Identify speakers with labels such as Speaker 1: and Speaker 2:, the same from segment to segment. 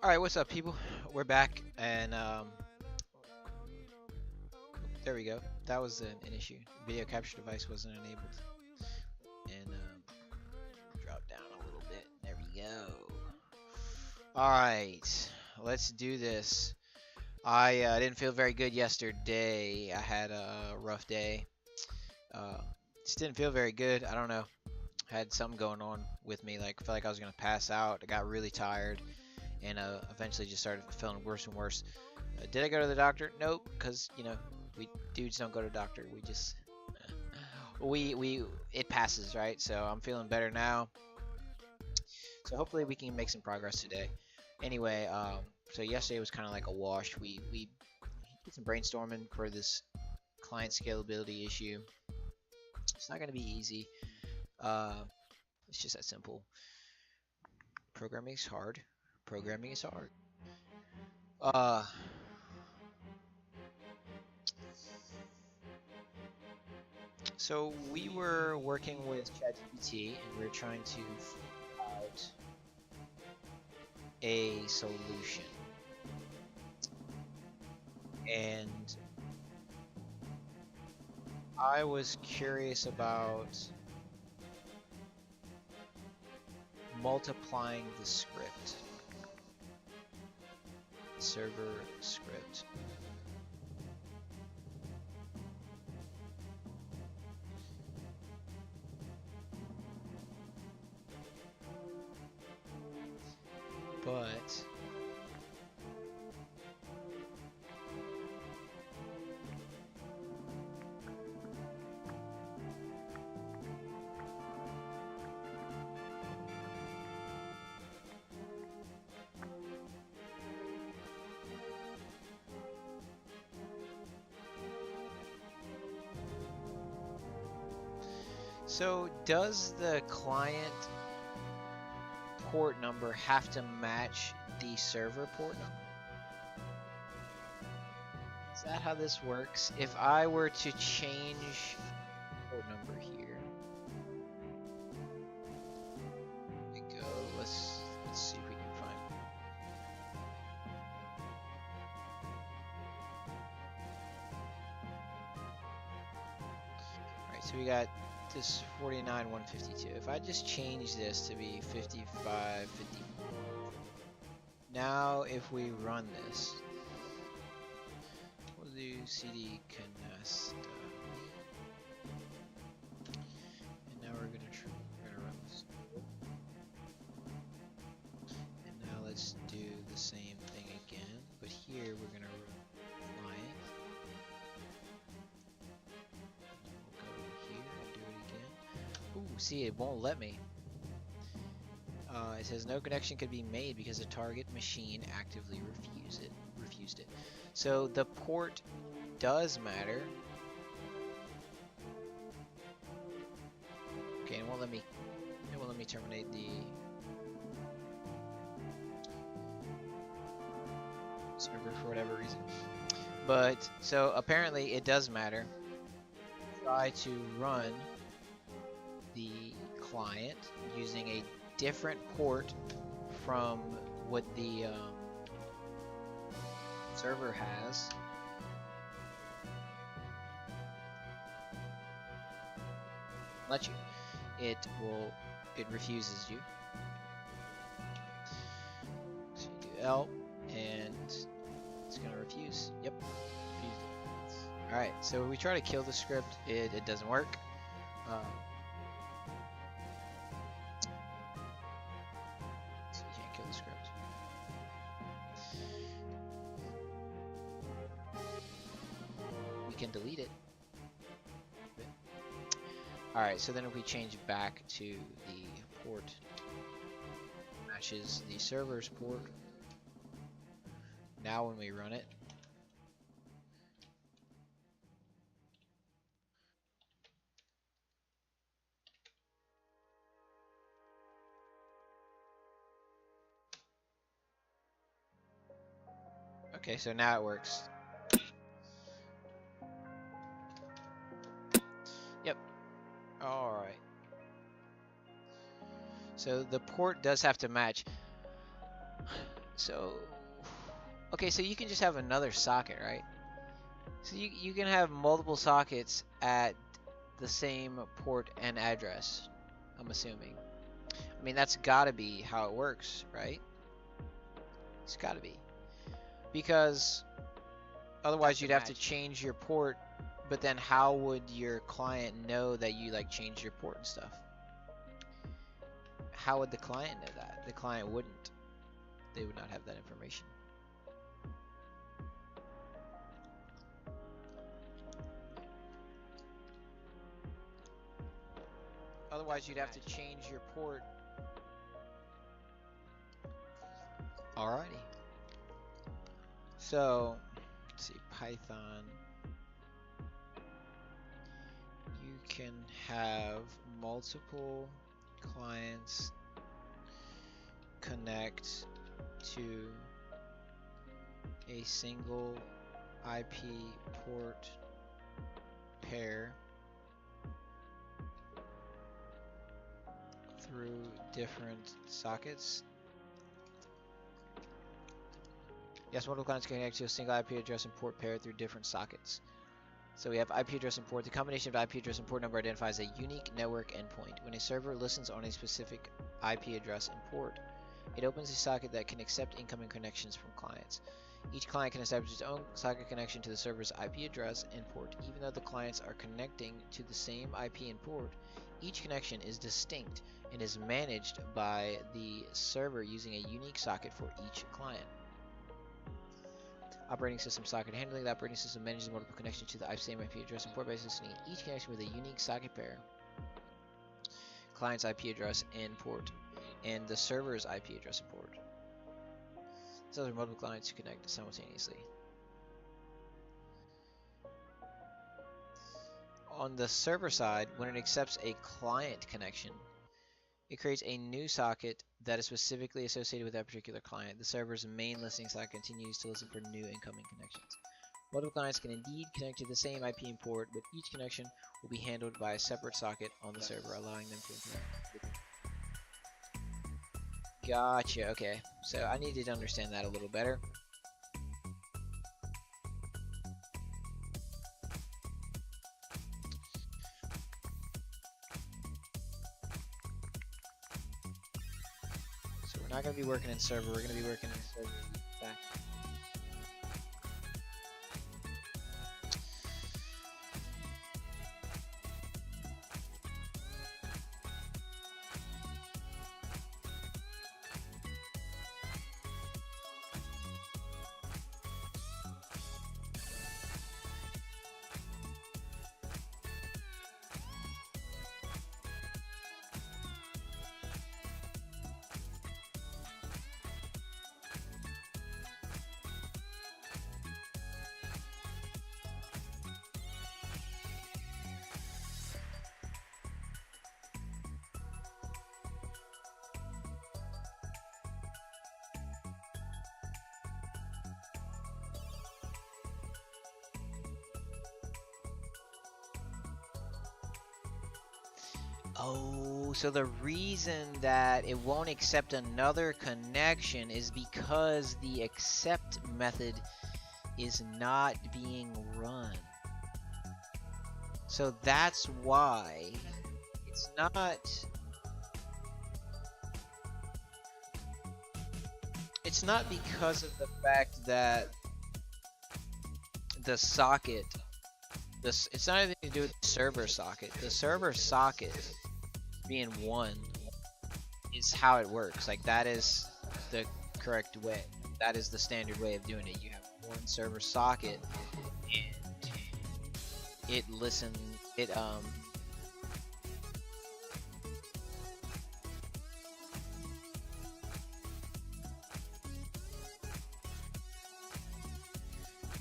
Speaker 1: Alright, what's up, people? We're back, and there we go. That was an issue. Video capture device wasn't enabled. And drop down a little bit. There we go. Alright, let's do this. I didn't feel very good yesterday. I had a rough day. Just didn't feel very good. I don't know. Had something going on with me. Like, I felt like I was gonna pass out. I got really tired, and eventually just started feeling worse and worse. Did I go to the doctor? Nope, because we dudes don't go to doctor. We just we it passes, right? So I'm feeling better now. So hopefully we can make some progress today. Anyway, so yesterday was kind of like a wash. We did some brainstorming for this client scalability issue. It's not gonna be easy. It's just that simple. Programming is hard. Programming is hard. Uh, so we were working with ChatGPT and we were trying to figure out a solution. And I was curious about multiplying the script, server script. But so does the client port number have to match the server port number? Is that how this works? If I were to change port number here, there we go. Let's see if we can find. All right, so we got this 49,152. If I just change this to be 55,54. Now if we run this, we'll do cd canasta, and now we're gonna run this. And now let's do the same thing again, but here we're gonna run client. We'll go here and do it again. Ooh, see, it won't let me. It says no connection could be made because the target machine actively refused it. So the port does matter. Okay, it won't let me terminate the server for whatever reason. But so apparently it does matter. Try to run the client using a different port from what the server has. Let you. It refuses you. So you do L and it's gonna refuse. Yep, refused it. Alright, so we try to kill the script, it doesn't work. So you can't kill the script. We can delete it. Alright, so then if we change back to the port, matches the server's port. Now when we run it, okay, so now it works. Yep. Alright. So the port does have to match. So, okay, so you can just have another socket, right? So you can have multiple sockets at the same port and address, I'm assuming. I mean, that's gotta be how it works, right? It's gotta be. Because otherwise you'd have to change your port, but then how would your client know that you like changed your port and stuff? How would the client know that? The client wouldn't. They would not have that information. Otherwise you'd have to change your port. Alrighty. So, let's see, Python. You can have multiple clients connect to a single IP port pair through different sockets. Yes, multiple clients can connect to a single IP address and port pair through different sockets. So we have IP address and port. The combination of IP address and port number identifies a unique network endpoint. When a server listens on a specific IP address and port, it opens a socket that can accept incoming connections from clients. Each client can establish its own socket connection to the server's IP address and port. Even though the clients are connecting to the same IP and port, each connection is distinct and is managed by the server using a unique socket for each client. Operating system socket handling. The operating system manages multiple connections to the same IP address and port by associating each connection with a unique socket pair, client's IP address and port, and the server's IP address and port. So there are multiple clients to connect simultaneously. On the server side, when it accepts a client connection, it creates a new socket that is specifically associated with that particular client. The server's main listening socket continues to listen for new incoming connections. Multiple clients can indeed connect to the same IP and port, but each connection will be handled by a separate socket on the server, allowing them to interact. Gotcha, okay. So I needed to understand that a little better. So we're not going to be working in server, we're going to be working in server back. Oh, so the reason that it won't accept another connection is because the accept method is not being run. So that's why it's not because of the fact that the socket, it's not anything to do with the server socket. The server socket being one is how it works. Like, that is the correct way. That is the standard way of doing it. You have one server socket and it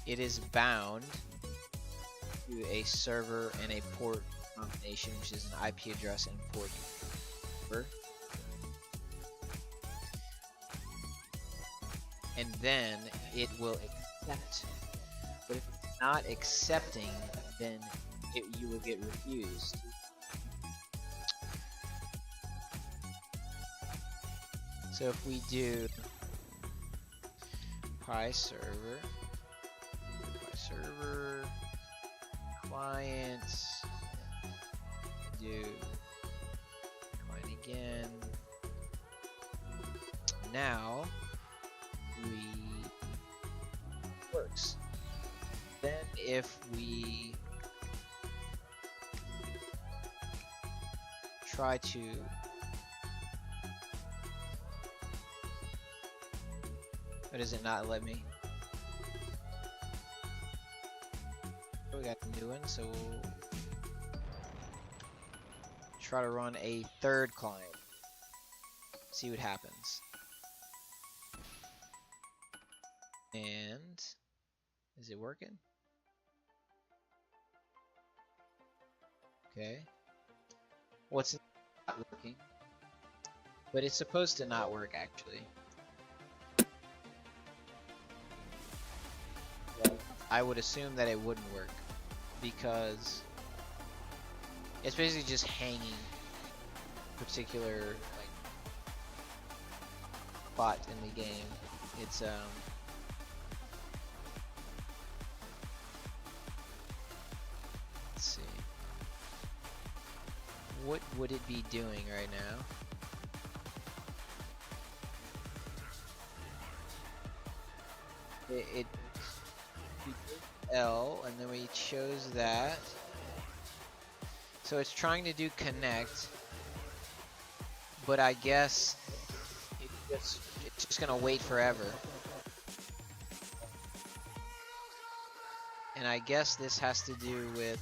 Speaker 1: it is bound to a server and a port combination, which is an IP address and port number. And then it will accept. But if it's not accepting, then you will get refused. So if we do Pi server, clients, do client again. Now we works. Then if we try to why does it not let me? We got the new one, so we'll try to run a third client. See what happens. And is it working? Okay. What's not working? But it's supposed to not work actually. I would assume that it wouldn't work because it's basically just hanging particular like spot in the game. It's let's see. What would it be doing right now? It we did L and then we chose that. So it's trying to do connect, but I guess it's just gonna wait forever. And I guess this has to do with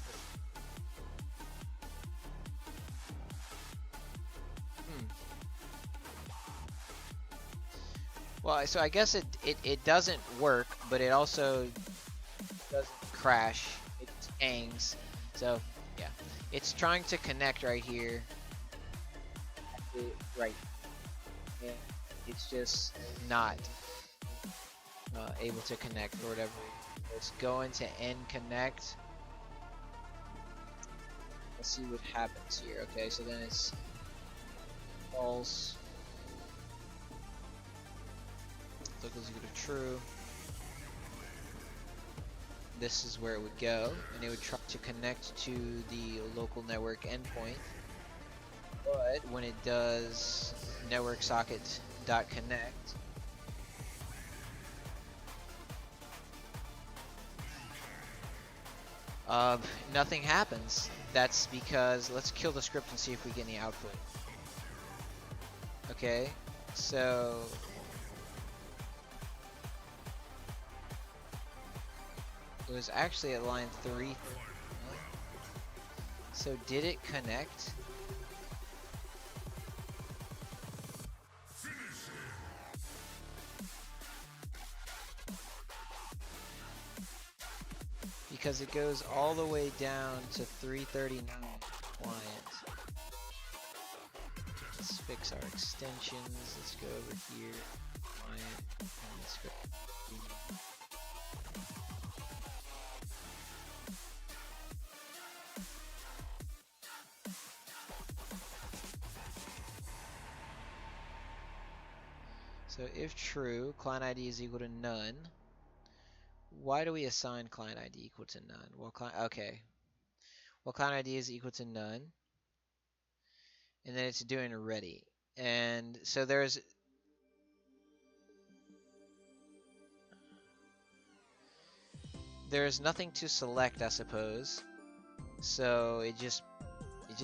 Speaker 1: well, so I guess it doesn't work, but it also doesn't crash. It just hangs. So yeah, it's trying to connect right here. Right. And it's just not able to connect for whatever reason. It's going to end connect. Let's see what happens here. Okay, so then it's false. Local is equal to true. This is where it would go, and it would try to connect to the local network endpoint. But when it does network socket.connect, nothing happens. That's because let's kill the script and see if we get any output. Okay, so it was actually at line 3. So did it connect? Because it goes all the way down to 339 client. Let's fix our extensions. Let's go over here. Client. And let's go. So if true, client ID is equal to none. Why do we assign client ID equal to none? Well, okay. Well, client ID is equal to none. And then it's doing ready. And so there's nothing to select, I suppose. So it just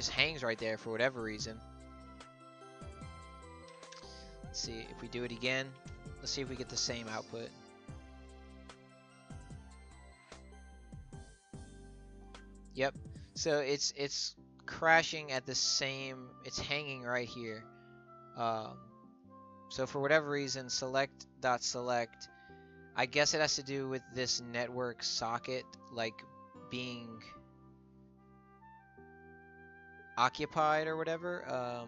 Speaker 1: hangs right there for whatever reason. Let's see if we do it again. Let's see if we get the same output. Yep. So it's crashing at the same. It's hanging right here. So for whatever reason, select.select. I guess it has to do with this network socket like being occupied or whatever.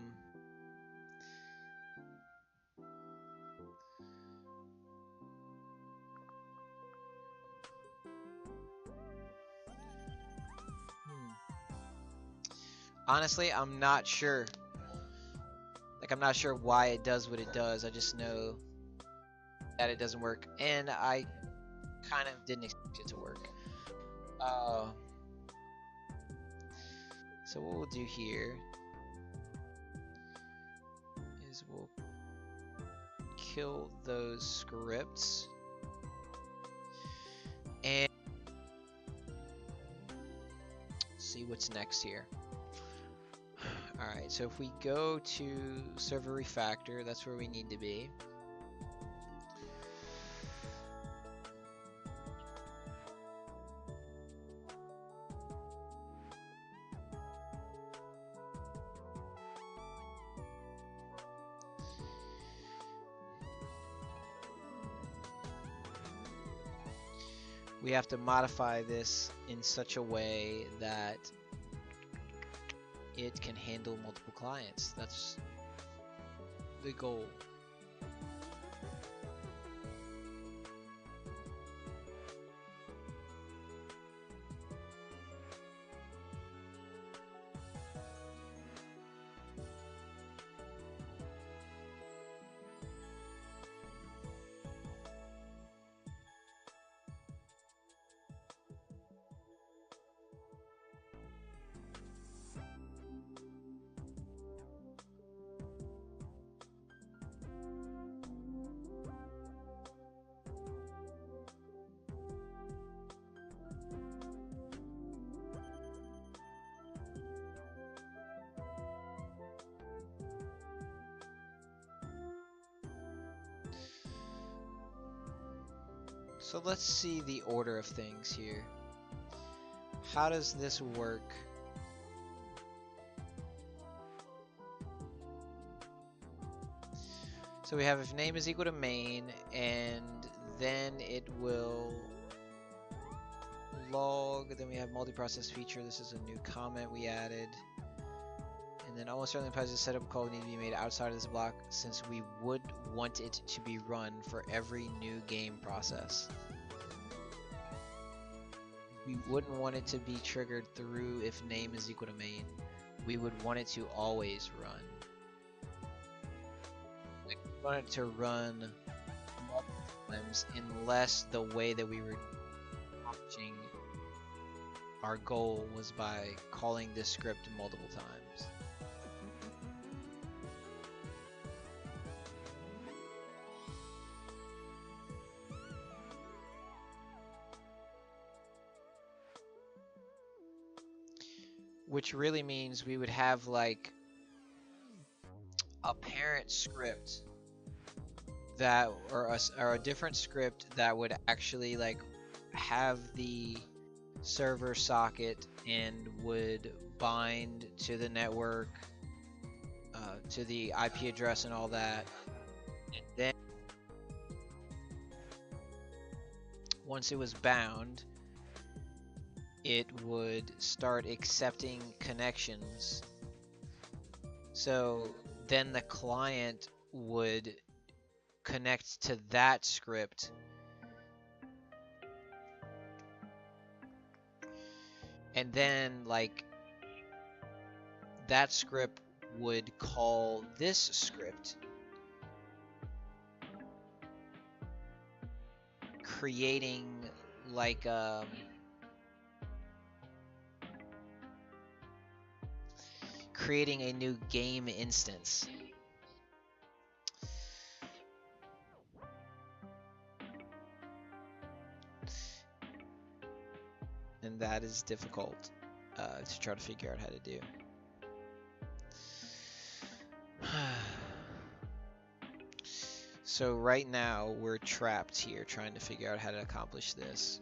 Speaker 1: Honestly, I'm not sure. Like, I'm not sure why it does what it does. I just know that it doesn't work, and I kind of didn't expect it to work. So what we'll do here is we'll kill those scripts and see what's next here. Alright, so if we go to server refactor, that's where we need to be. We have to modify this in such a way that it can handle multiple clients. That's the goal. So let's see the order of things here. How does this work? So we have if name is equal to main, and then it will log, then we have multiprocess feature. This is a new comment we added. And then almost certainly implies the setup call need to be made outside of this block, since we would want it to be run for every new game process. We wouldn't want it to be triggered through if name is equal to main. We would want it to always run. Like, we want it to run multiple times unless the way that we were accomplishing our goal was by calling this script multiple times. Which really means we would have like a parent script that, or a different script that would actually like have the server socket and would bind to the network, to the IP address and all that. And then once it was bound, it would start accepting connections. So then the client would connect to that script, and then like that script would call this script, creating like creating a new game instance. And that is difficult to try to figure out how to do. So right now we're trapped here trying to figure out how to accomplish this.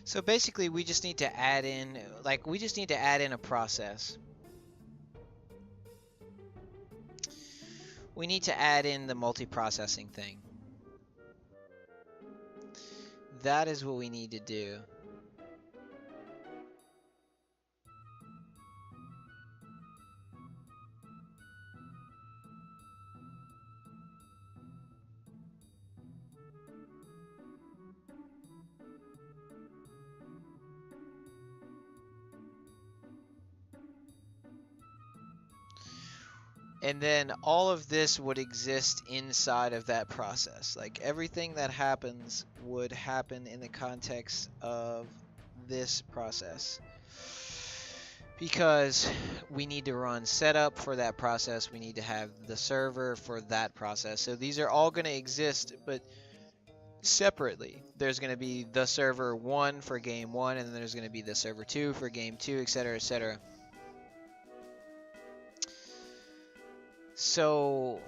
Speaker 1: So basically, we just need to add in, like, we just need to add in a process. We need to add in the multi-processing thing. That is what we need to do. And then all of this would exist inside of that process. Like everything that happens would happen in the context of this process. Because we need to run setup for that process. We need to have the server for that process. So these are all going to exist, but separately. There's going to be the server 1 for game 1, and then there's going to be the server 2 for game 2, etc., etc. So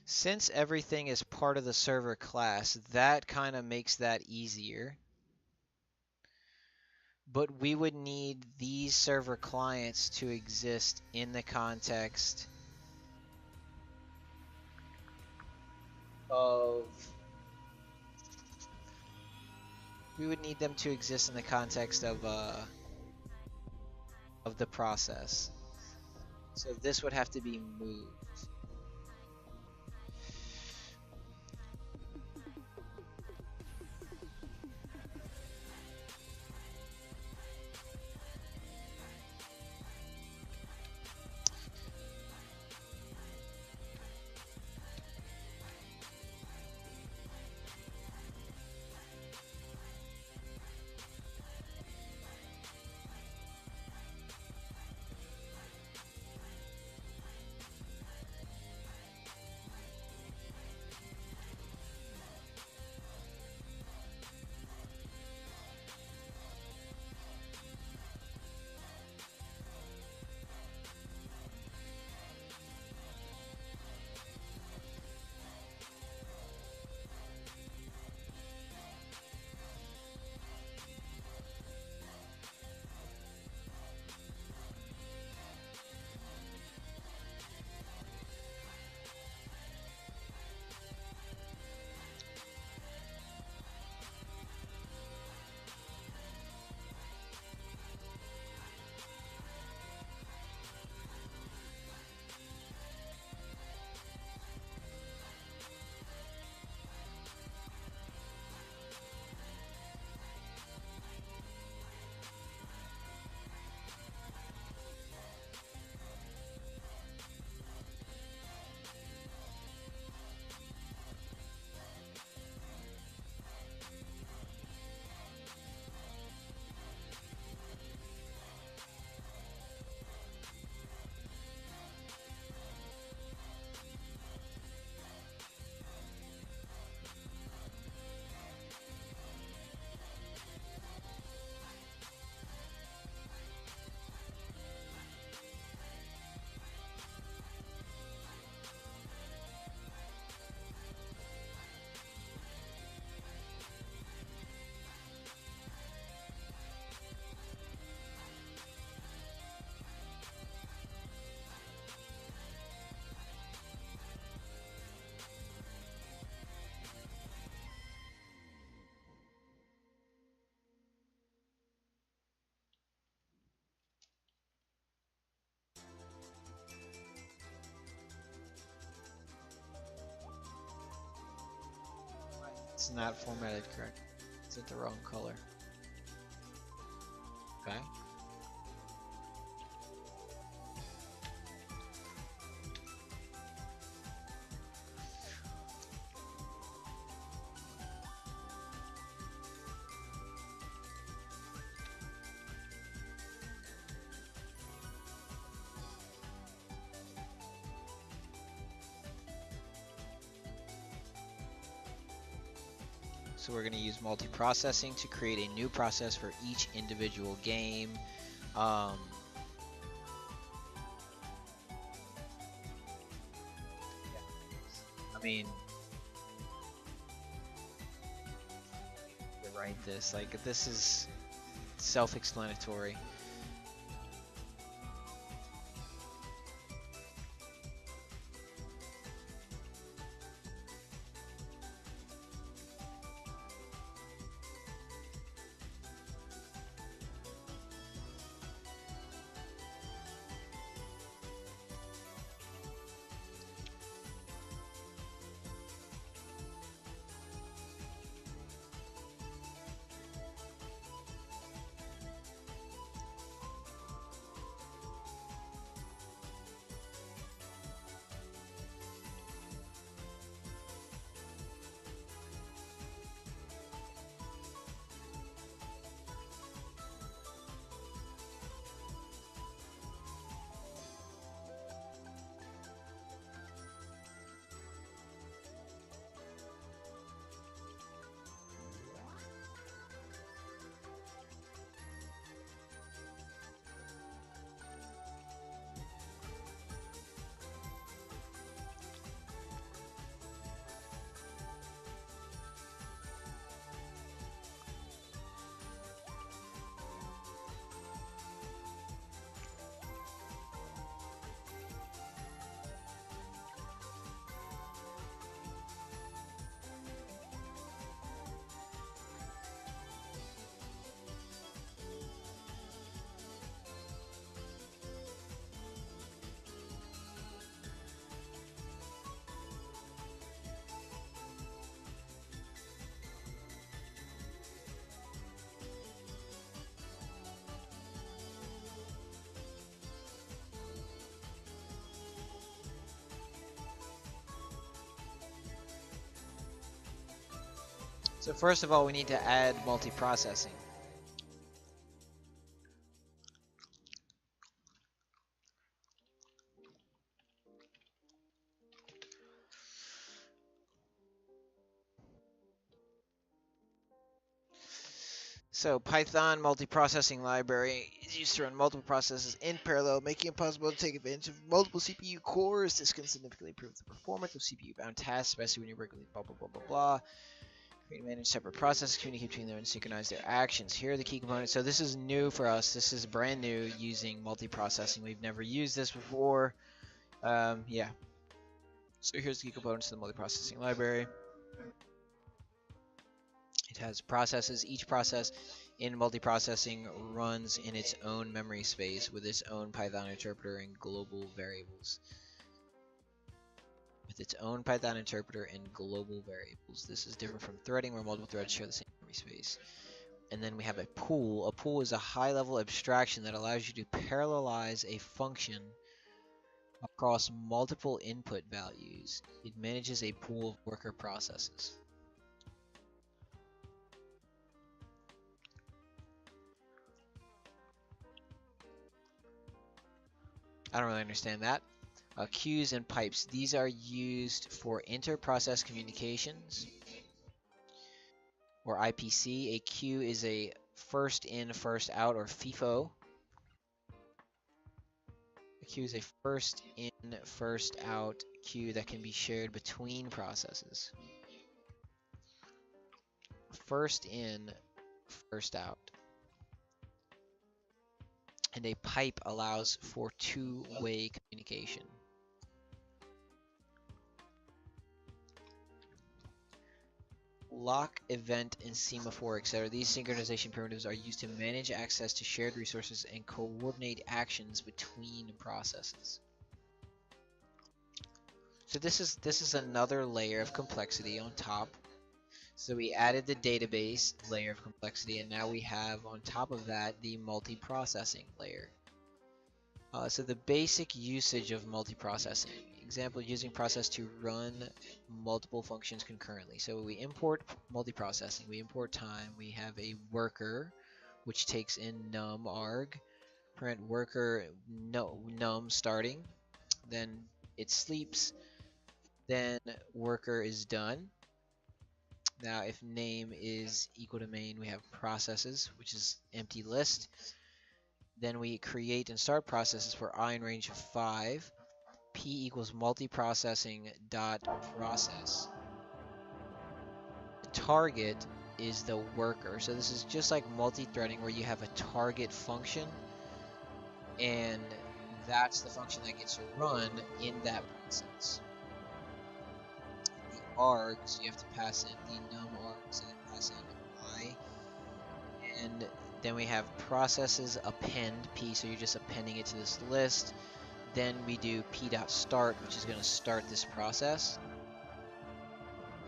Speaker 1: since everything is part of the server class, that kind of makes that easier. But we would need these server clients to exist in the context of... We would need them to exist in the context of the process. So this would have to be moved. It's not formatted correct. It's at the wrong color. Okay. So we're going to use multiprocessing to create a new process for each individual game. I mean, to write this, like, this is self-explanatory. So first of all, we need to add multiprocessing. So Python multiprocessing library is used to run multiple processes in parallel, making it possible to take advantage of multiple CPU cores. This can significantly improve the performance of CPU-bound tasks, especially when you're working with blah blah blah blah blah. Create and manage separate processes, communicate between them, and synchronize their actions. Here are the key components. So this is new for us. This is brand new using multiprocessing. We've never used this before. Yeah. So here's the key components of the multiprocessing library. It has processes. Each process in multiprocessing runs in its own memory space with its own Python interpreter and global variables. With its own Python interpreter and global variables. This is different from threading where multiple threads share the same memory space. And then we have a pool. A pool is a high-level abstraction that allows you to parallelize a function across multiple input values. It manages a pool of worker processes. I don't really understand that. Queues and pipes. These are used for inter-process communications, or IPC. A queue is a first in, first out, or FIFO. A queue is a first in, first out queue that can be shared between processes. First in, first out. And a pipe allows for two-way communication. Lock, event, and semaphore, etc. These synchronization primitives are used to manage access to shared resources and coordinate actions between processes. So this is another layer of complexity on top. So we added the database layer of complexity, and now we have on top of that the multiprocessing layer. So the basic usage of multiprocessing. Example, using process to run multiple functions concurrently. So we import multiprocessing, we import time, we have a worker, which takes in num arg, parent worker num starting, then it sleeps, then worker is done, Now, if name is equal to main, we have processes, which is empty list. Then we create and start processes for I in range of 5. P equals multiprocessing dot process. The target is the worker. So this is just like multi-threading where you have a target function, and that's the function that gets run in that process. The args, you have to pass in the num args and pass in I. And then we have processes append P, so you're just appending it to this list. Then we do p.start, which is going to start this process.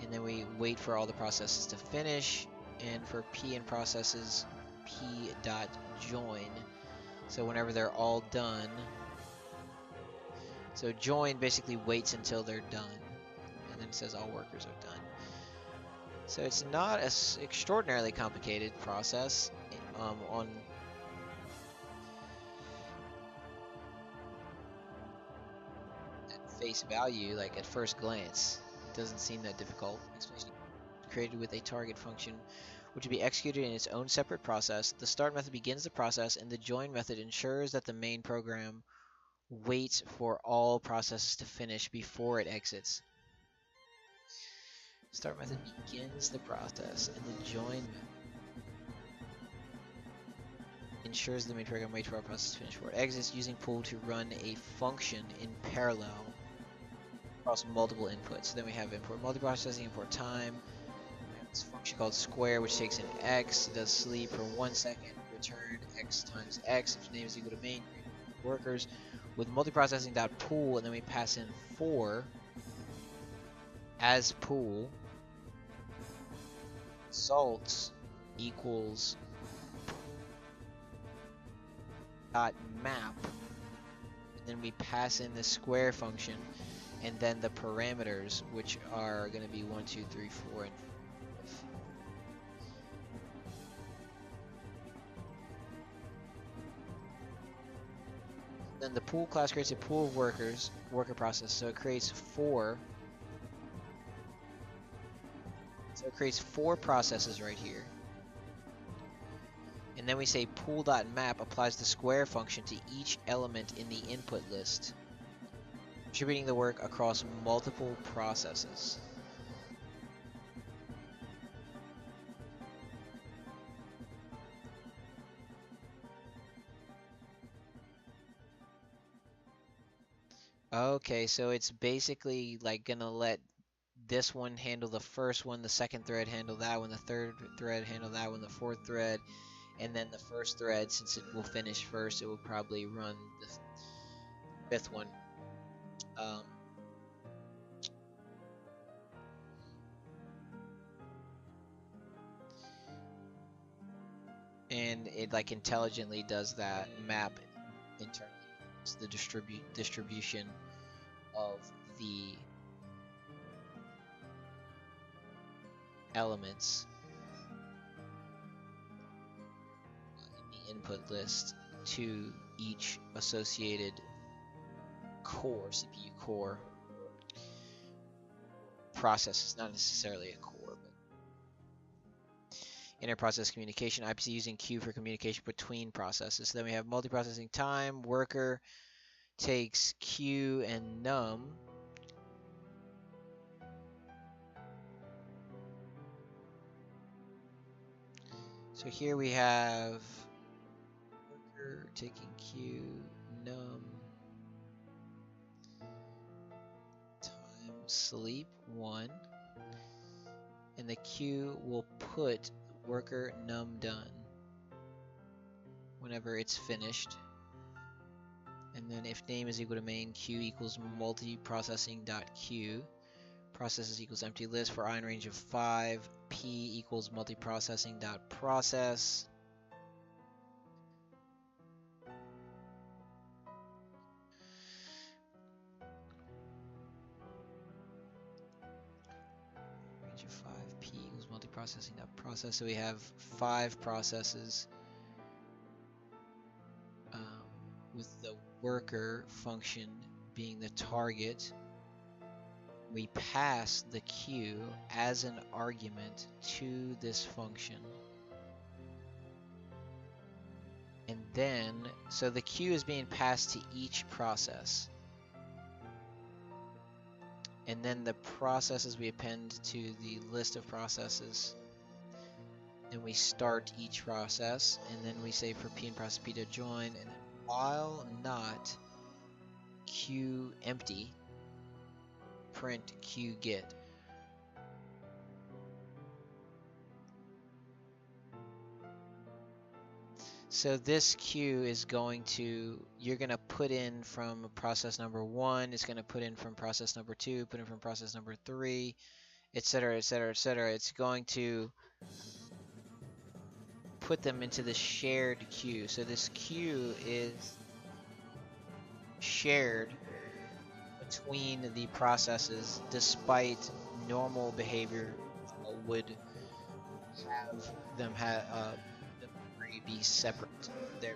Speaker 1: And then we wait for all the processes to finish. And for P and processes, p.join. So whenever they're all done, so join basically waits until they're done. And then it says all workers are done. So it's not an extraordinarily complicated process on face value, like at first glance. It doesn't seem that difficult, especially created with a target function which will be executed in its own separate process. The start method begins the process, and the join method ensures that the main program waits for all processes to finish before it exits. Start method begins the process, and the join method ensures the main program waits for all processes to finish before it exits, using pool to run a function in parallel across multiple inputs. Then we have import multiprocessing, import time. We have this function called square, which takes in x, does sleep for 1 second, return x times x, if name is equal to main, workers, with multiprocessing.pool, and then we pass in 4 as pool. Results equals dot map, and then we pass in the square function, and then the parameters, which are going to be 1, 2, 3, 4, and 5. Then the pool class creates a pool of worker process, so it creates 4. So it creates 4 processes right here. And then we say pool.map applies the square function to each element in the input list, distributing the work across multiple processes. Okay, so it's basically like gonna let this one handle the first one, the second thread handle that one, the third thread handle that one, the fourth thread, and then the first thread, since it will finish first, it will probably run the fifth one. And it like intelligently does that map internally. It's the distribution of the elements in the input list to each associated core, CPU core process. It's not necessarily a core, but inter-process communication, IPC using Q for communication between processes. So then we have multiprocessing time, worker takes Q and num. So here we have worker taking Q, num, time, sleep 1, and the Q will put worker num done whenever it's finished. And then if name is equal to main, Q equals multiprocessing.q, processes equals empty list for I in range of 5, P equals multiprocessing.process. Range of 5, P equals multiprocessing.process. So we have 5 processes with the worker function being the target. We pass the queue as an argument to this function. And then, so the queue is being passed to each process. And then the processes we append to the list of processes. And we start each process, and then we say for p and process p to join, and then while not queue empty, print queue get. So this queue is going to, you're going to put in from process number 1, it's going to put in from process number 2, put in from process number 3, etc., etc., etc. It's going to put them into the shared queue. So this queue is shared between the processes, despite normal behavior would have them be separate. There,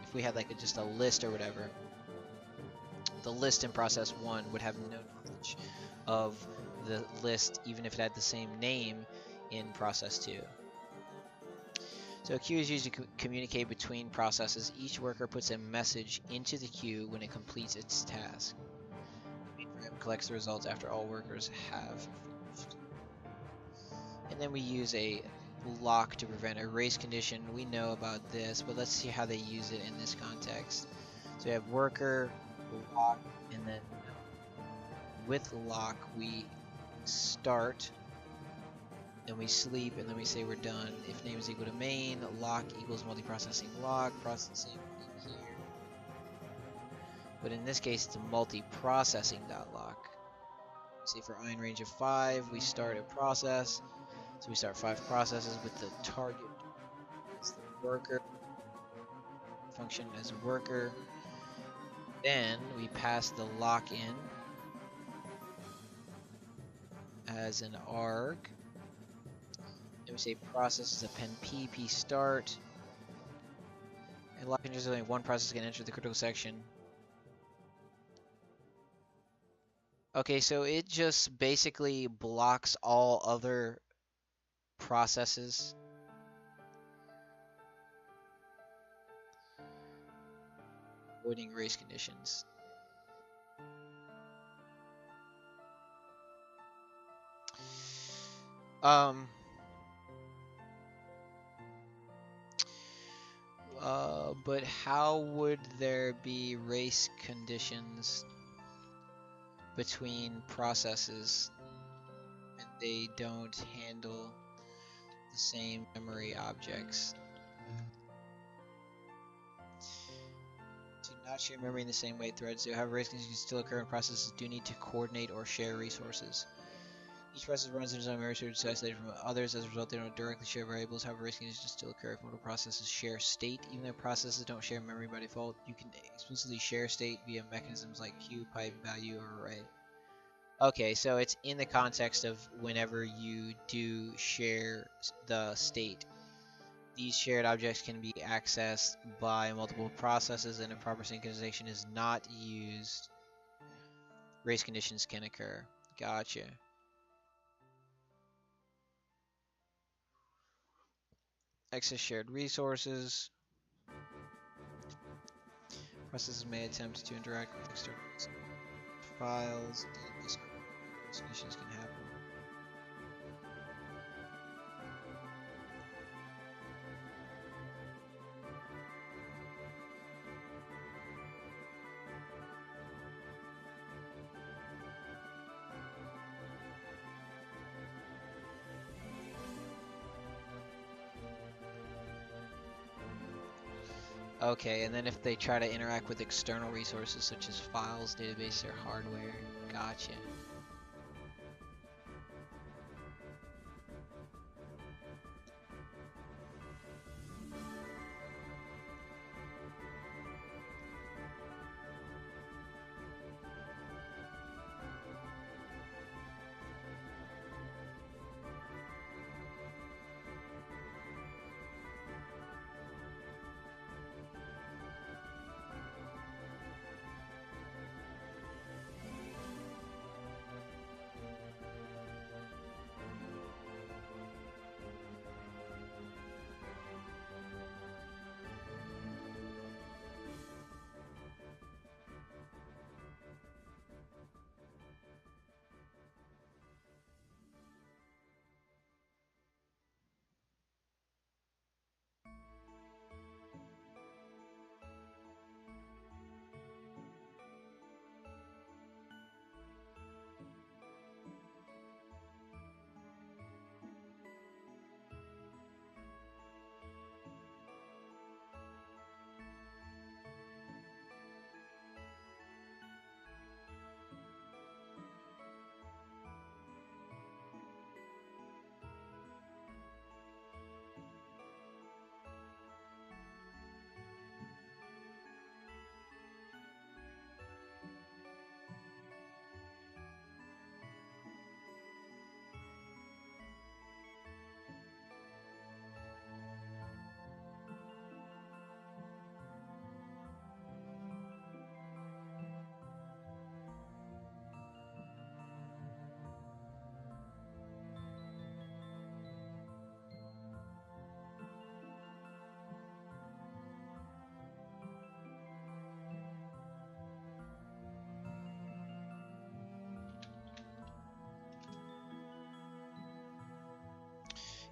Speaker 1: if we had like just a list or whatever, the list in process 1 would have no knowledge of the list, even if it had the same name in process 2. So a queue is used to communicate between processes. Each worker puts a message into the queue when it completes its task. Collects the results after all workers have finished. And then we use a lock to prevent a race condition. We know about this, but let's see how they use it in this context. So we have worker, lock, and then with lock we start, and we sleep, and then we say we're done. If name is equal to main, lock equals multiprocessing lock, processing here. But in this case, it's a multiprocessing.lock. Say for I in range of 5, we start a process. So we start 5 processes with the target as the worker, function as worker. Then we pass the lock in as an arg. And we say processes append p start. And lock in just only one process can enter the critical section. Okay, so it just basically blocks all other processes. Avoiding race conditions. But how would there be race conditions between processes and they don't handle the same memory objects? Do not share memory in the same way threads do. However, race conditions still occur when processes do need to coordinate or share resources. Each process runs in its own memory storage isolated from others. As a result, they don't directly share variables. However, race conditions still occur if multiple processes share state. Even though processes don't share memory by default, you can explicitly share state via mechanisms like queue, pipe, value, or array. Okay, so it's in the context of whenever you do share the state. These shared objects can be accessed by multiple processes, and if proper synchronization is not used, race conditions can occur. Gotcha. Access shared resources. Processes may attempt to interact with external files. Database conditions can happen. Okay, and then if they try to interact with external resources such as files, database, or hardware. Gotcha.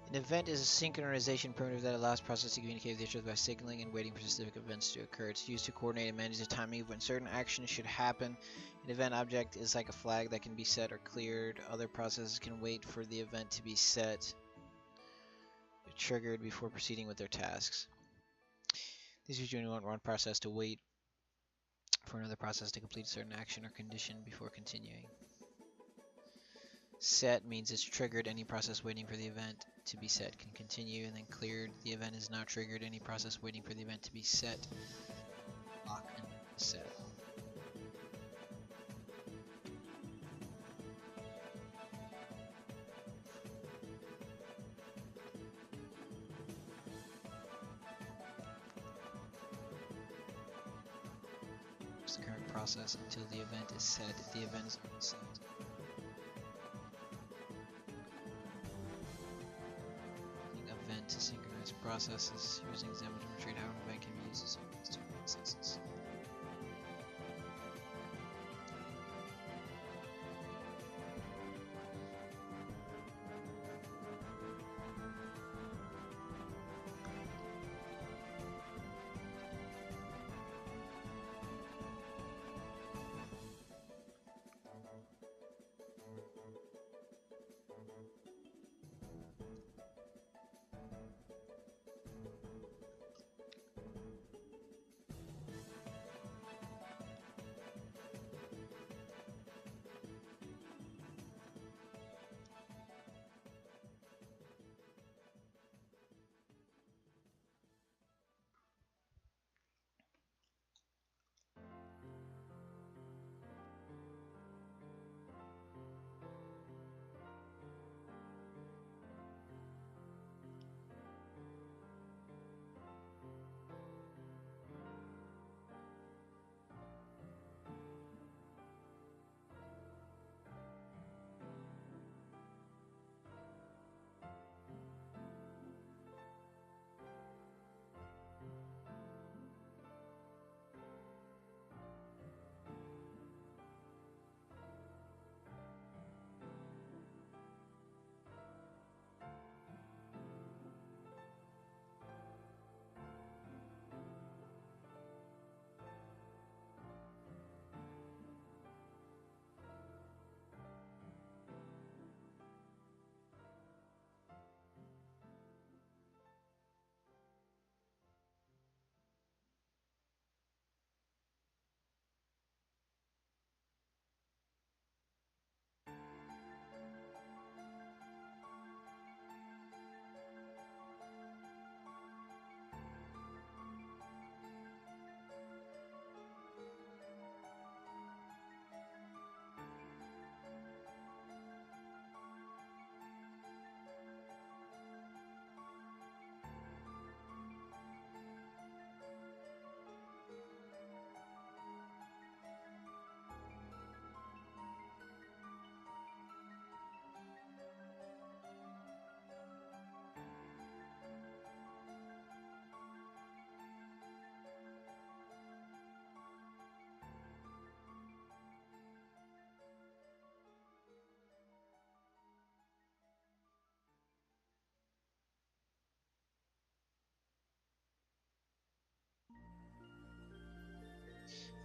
Speaker 1: An event is a synchronization primitive that allows processes to communicate with each other by signaling and waiting for specific events to occur. It's used to coordinate and manage the timing of when certain actions should happen. An event object is like a flag that can be set or cleared. Other processes can wait for the event to be set or triggered before proceeding with their tasks. These usually want one process to wait for another process to complete a certain action or condition before continuing. Set means it's triggered. Any process waiting for the event to be set can continue, and then cleared. The event is not triggered. Any process waiting for the event to be set, lock and set. It's the current process until the event is set. If the event is already set, event to synchronize processes. Here's an example to demonstrate how an event can be used to synchronize two processes.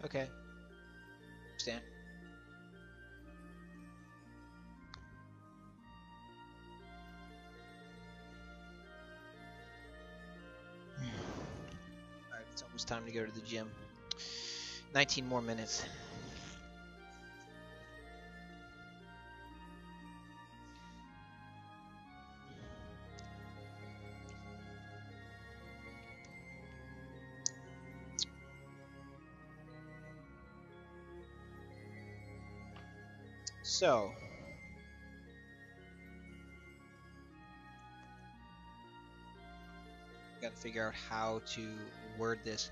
Speaker 1: Okay. Stan. Alright, it's almost time to go to the gym. 19 more minutes. So, got to figure out how to word this.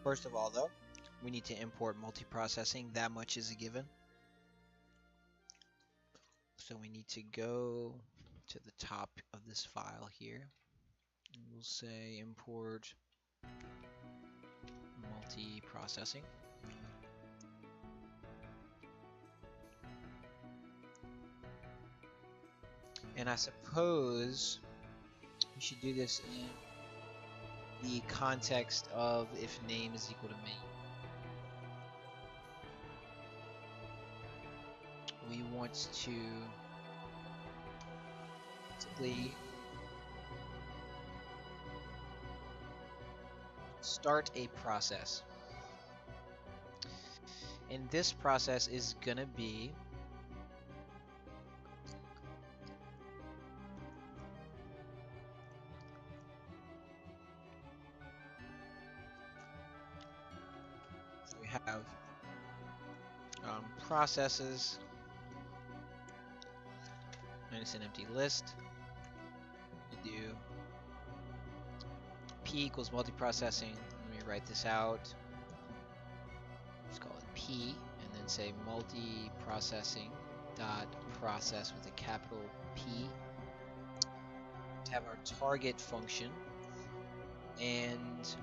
Speaker 1: First of all, though, we need to import multiprocessing. That much is a given. So we need to go to the top of this file here. And we'll say import multiprocessing. And I suppose we should do this in the context of if name is equal to main. We want to simply start a process. And this process is gonna be we have processes minus an empty list. We do P equals multiprocessing. Let me write this out. Let's call it P, and then say multiprocessing dot process with a capital P. To have our target function, and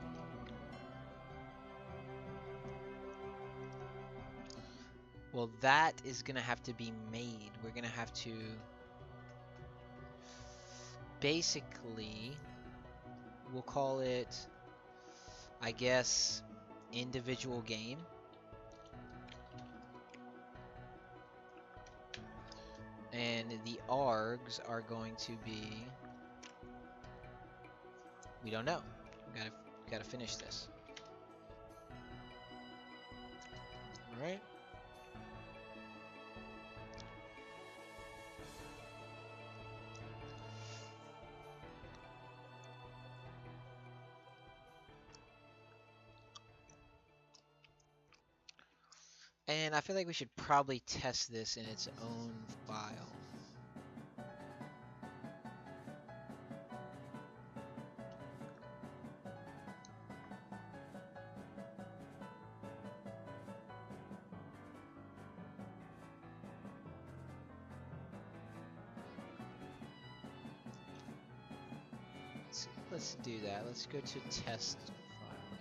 Speaker 1: well, that is gonna have to be made. We're gonna have to basically, we'll call it, I guess, individual game. And the args are going to be, we don't know. We gotta finish this. All right. And I feel like we should probably test this in its own file. Let's do that. Let's go to test file.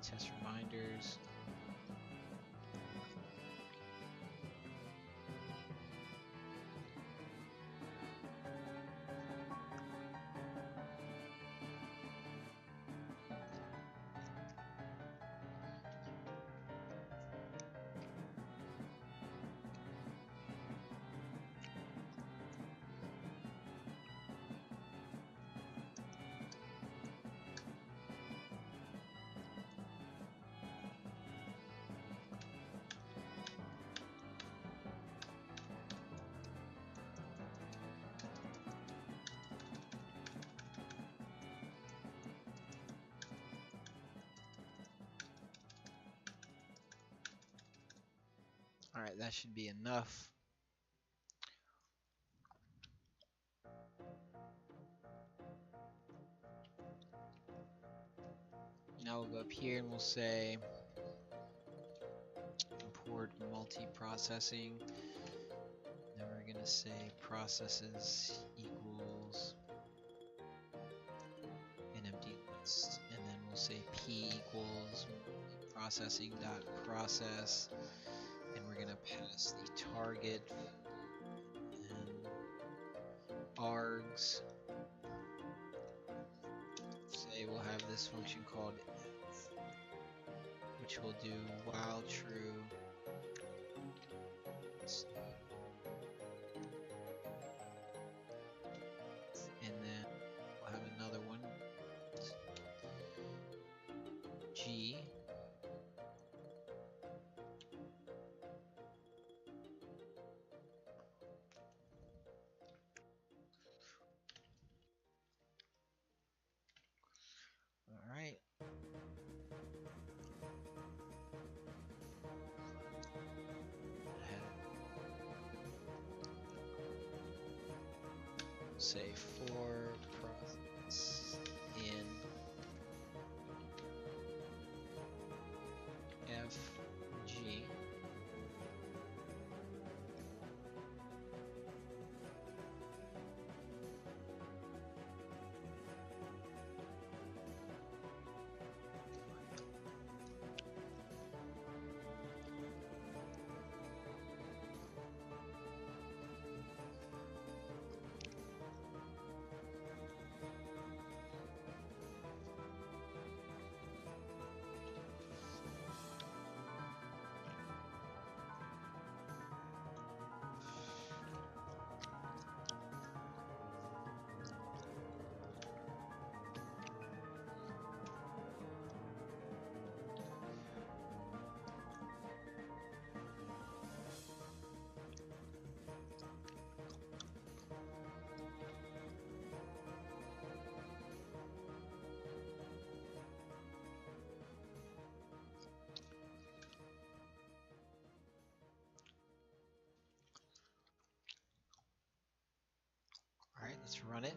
Speaker 1: Test reminders. All right, that should be enough. Now we'll go up here and we'll say import multiprocessing. Then we're gonna say processes equals an empty list, and then we'll say P equals processing dot process, and we're gonna pass the target and args. Say we'll have this function called if, which will do while true. And then we'll have another one, G. All right. Say for process in F G. Let's run it.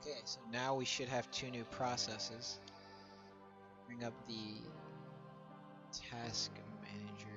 Speaker 1: Okay, so now we should have two new processes. Bring up the task manager.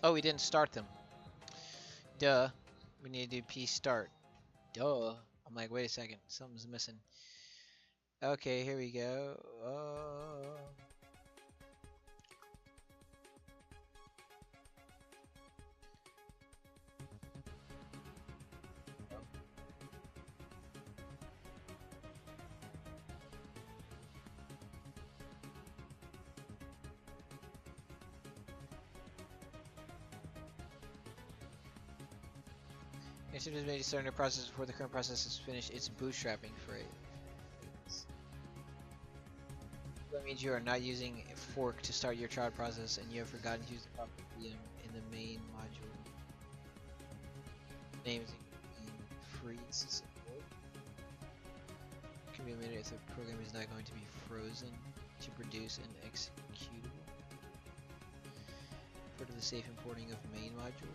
Speaker 1: Oh, we didn't start them. Duh. We need to do p start. Duh. I'm like, wait a second, something's missing. Okay, here we go. As soon as maybe starting a process before the current process is finished, it's bootstrapping for it. That means you are not using a fork to start your child process, and you have forgotten to use the proper VM in the main module. Names including freeze support. Can be limited if the program is not going to be frozen to produce an executable. Part of the safe importing of main module.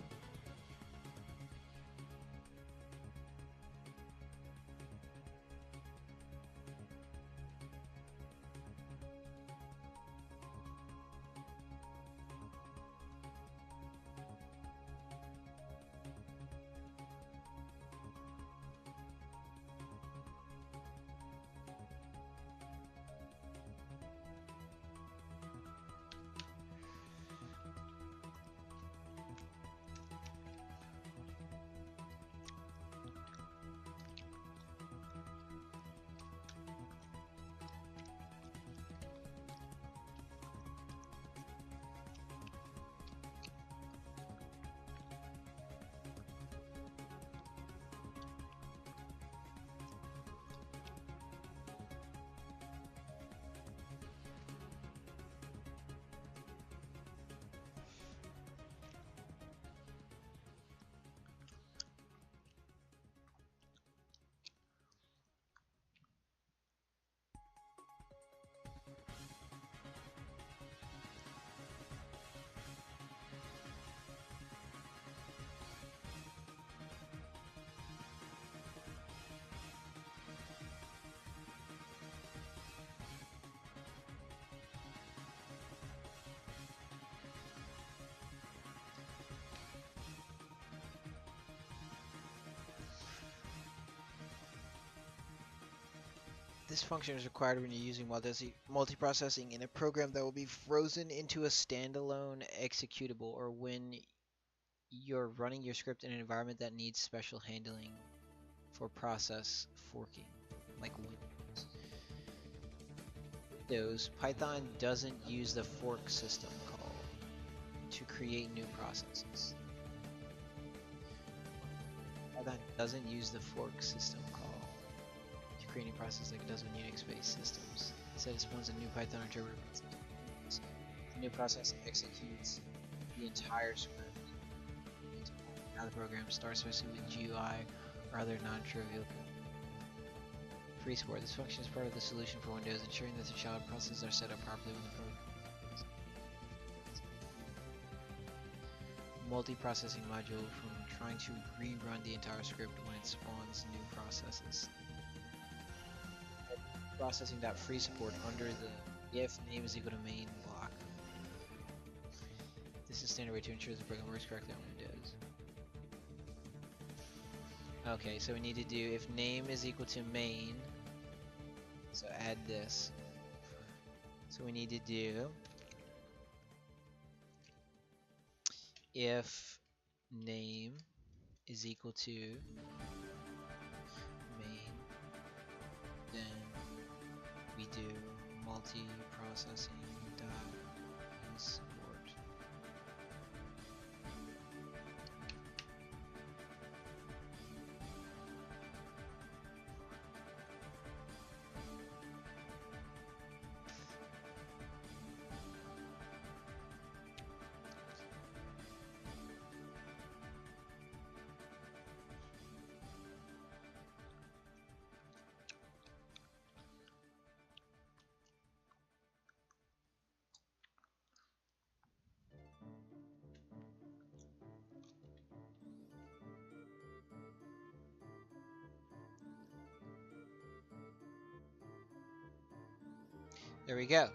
Speaker 1: This function is required when you're using multiprocessing in a program that will be frozen into a standalone executable, or when you're running your script in an environment that needs special handling for process forking, like Windows. Windows, Python doesn't use the fork system call to create new processes. Python doesn't use the fork system call to create new processes like it does with Unix-based systems. Instead, it spawns a new Python interpreter. The new process executes the entire script. Now the program starts mostly with GUI or other non-trivial code. Free support. This function is part of the solution for Windows, ensuring that the child processes are set up properly when the program. Multi-processing module from trying to rerun the entire script when it spawns new processes. Processing.free support under the if name is equal to main block. This is standard way to ensure the program works correctly on Windows. Okay, so we need to do if name is equal to main. So add this. So we need to do if name is equal to main, then we do multi-processing dot support. There we go.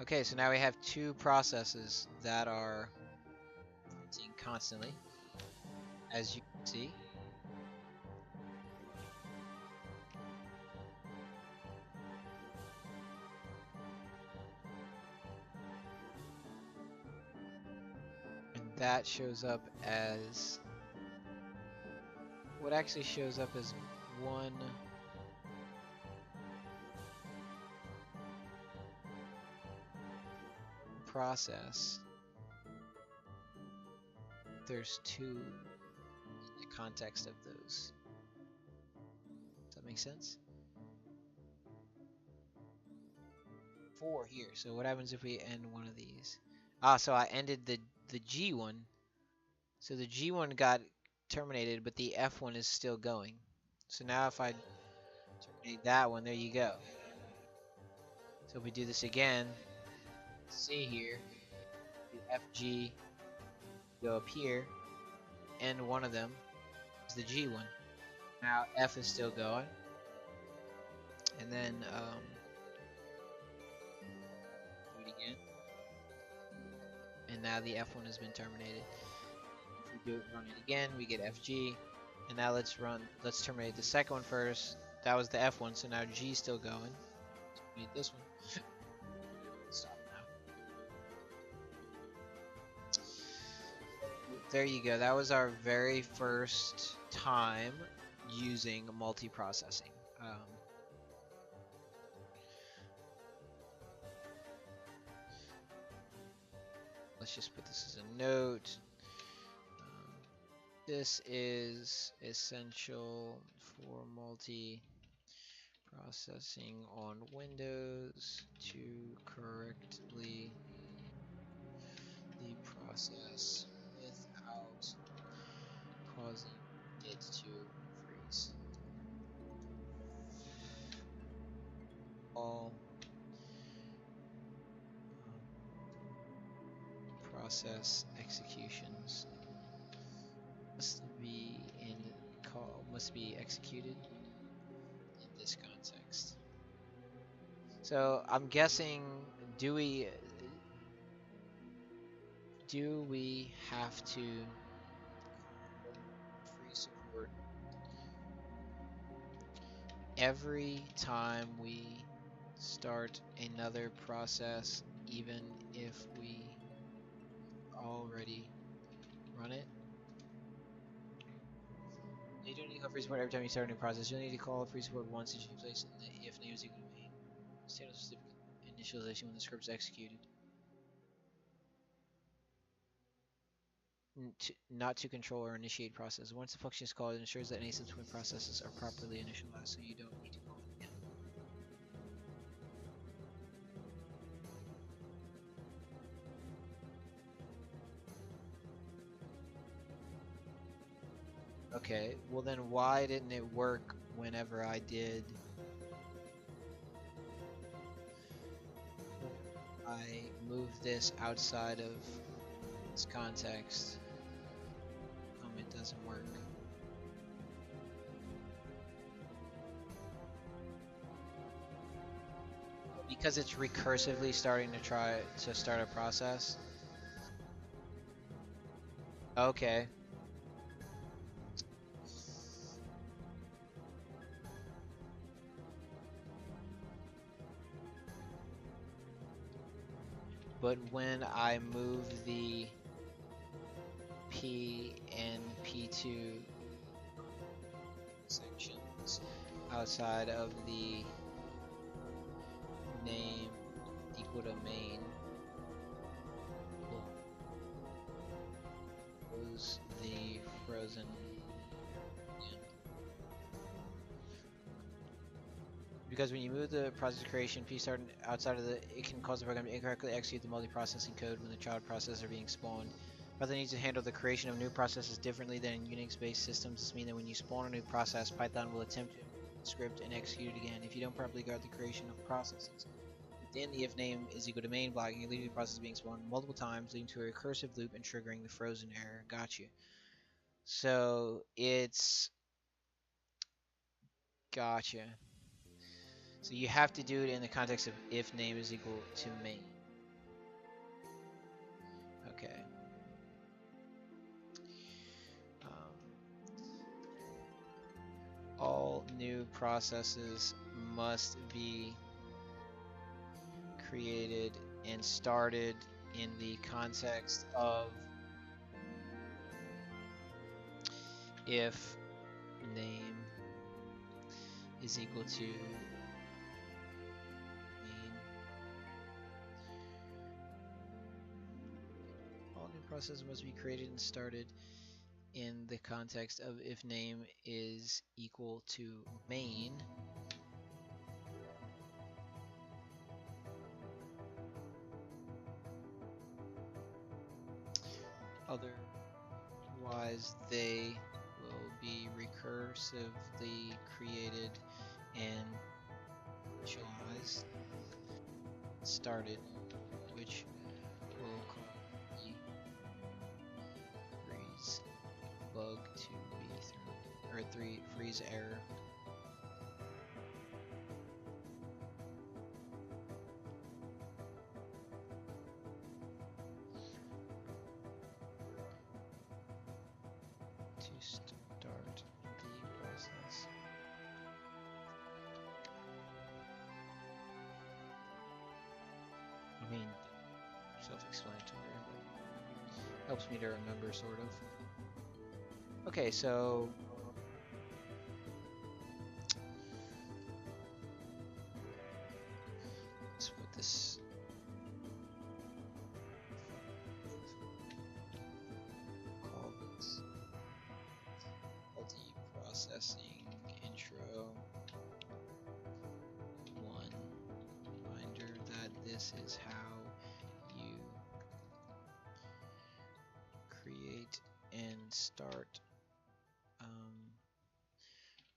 Speaker 1: Okay, so now we have two processes that are printing constantly, as you can see. And that shows up as, what actually shows up as one process. There's two in the context of those. Does that make sense? 4 here. So what happens if we end one of these? Ah, so I ended the G one. So the G one got terminated, but the F one is still going. So now if I terminate that one, there you go. So if we do this again, see here, do FG, go up here, end one of them is the G one. Now F is still going, and then do it again, and now the F one has been terminated. If we run it again, we get FG, and now let's terminate the second one first. That was the F one, so now G is still going. Terminate this one. Stop now. There you go. That was our very first time using multiprocessing. Let's just put this as a note. This is essential for multi-processing on Windows to correctly the process without causing it to freeze. All process executions must be executed in this context. So I'm guessing, do we have to free support every time we start another process, even if we already run it? You don't need to call free support every time you start a new process. You'll need to call free support once each you place in the if name is equal to main. Status specific initialization when the script is executed. Not to control or initiate process. Once the function is called, it ensures that any subsequent processes are properly initialized, so you don't need to call it again. Okay, well then why didn't it work whenever I did... I moved this outside of this context? It doesn't work. Because it's recursively starting to try to start a process? Okay. But when I move the P and P2 sections outside of the name equal to main, we'll close the frozen. Because when you move the process creation piece start outside of the, it can cause the program to incorrectly execute the multiprocessing code when the child processes are being spawned. Python needs to handle the creation of new processes differently than in Unix-based systems. This means that when you spawn a new process, Python will attempt to script and execute it again. If you don't properly guard the creation of processes within the if name is equal to main block, you leave the process being spawned multiple times, leading to a recursive loop and triggering the frozen error. Got you. So it's gotcha. So you have to do it in the context of if name is equal to main. Okay. All new processes must be created and started in the context of if name is equal to main. All new processes must be created and started in the context of if name is equal to main. Otherwise, they will be recursively created and initialized, started, which will cause the freeze bug to be thrown, or freeze error. To start the process. I mean, self-explanatory, but helps me to remember, sort of. Okay, so let's put this. Call this multi-processing intro 1. Reminder that this is how you create and start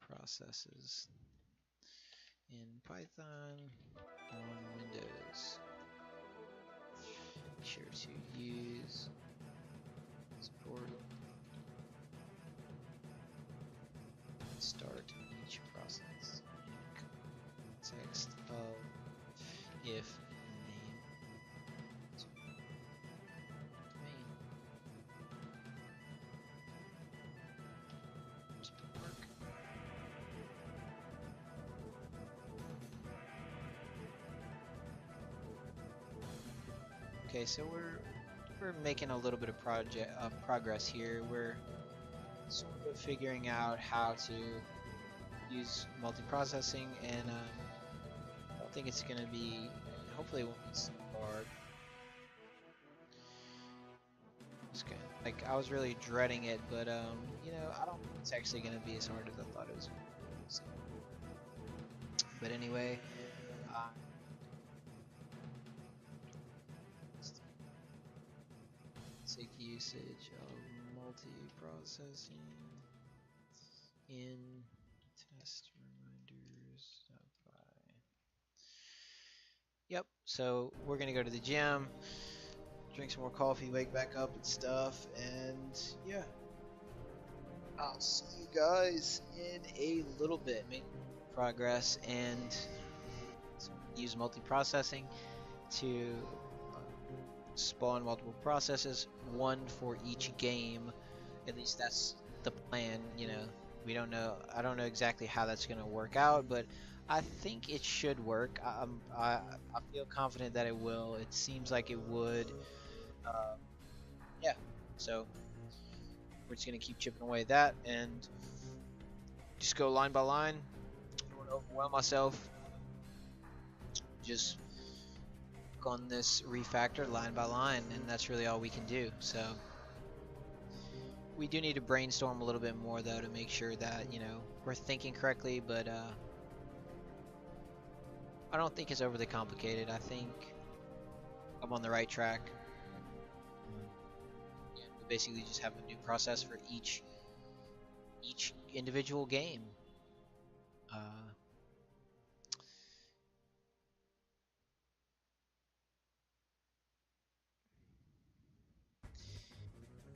Speaker 1: processes in Python on Windows. Be sure to use support start each process in context of if name to main. Work. Okay, so we're making a little bit of progress here. We're sort of figuring out how to use multiprocessing, and I don't think it's going to be. Hopefully it won't be so hard. It's good. Like I was really dreading it, but you know, I don't think it's actually gonna be as hard as I thought it was gonna be. So. But anyway, basic usage of multi-processing in test reminders. Yep. So we're gonna go to the gym, drink some more coffee, wake back up and stuff, and yeah. I'll see you guys in a little bit. Make progress and use multi-processing to spawn multiple processes, one for each game. At least that's the plan, you know. We don't know. I don't know exactly how that's going to work out, but I think it should work. I feel confident that it will. It seems like it would. Uh, yeah. So we're just going to keep chipping away at that and just go line by line. I don't want to overwhelm myself. Just on this refactor line by line, and that's really all we can do. So we do need to brainstorm a little bit more though to make sure that, you know, we're thinking correctly, but I don't think it's overly complicated. I think I'm on the right track. Yeah, we basically just have a new process for each individual game.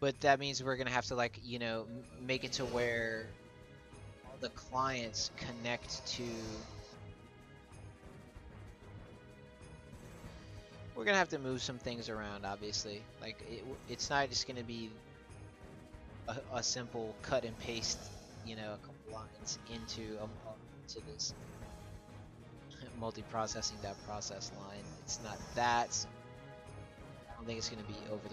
Speaker 1: But that means we're gonna have to, like, you know, make it to where all the clients connect to. We're gonna have to move some things around, obviously. Like it's not just gonna be a simple cut and paste, you know, a couple lines into this multi-processing that process line. It's not that. I don't think it's gonna be overly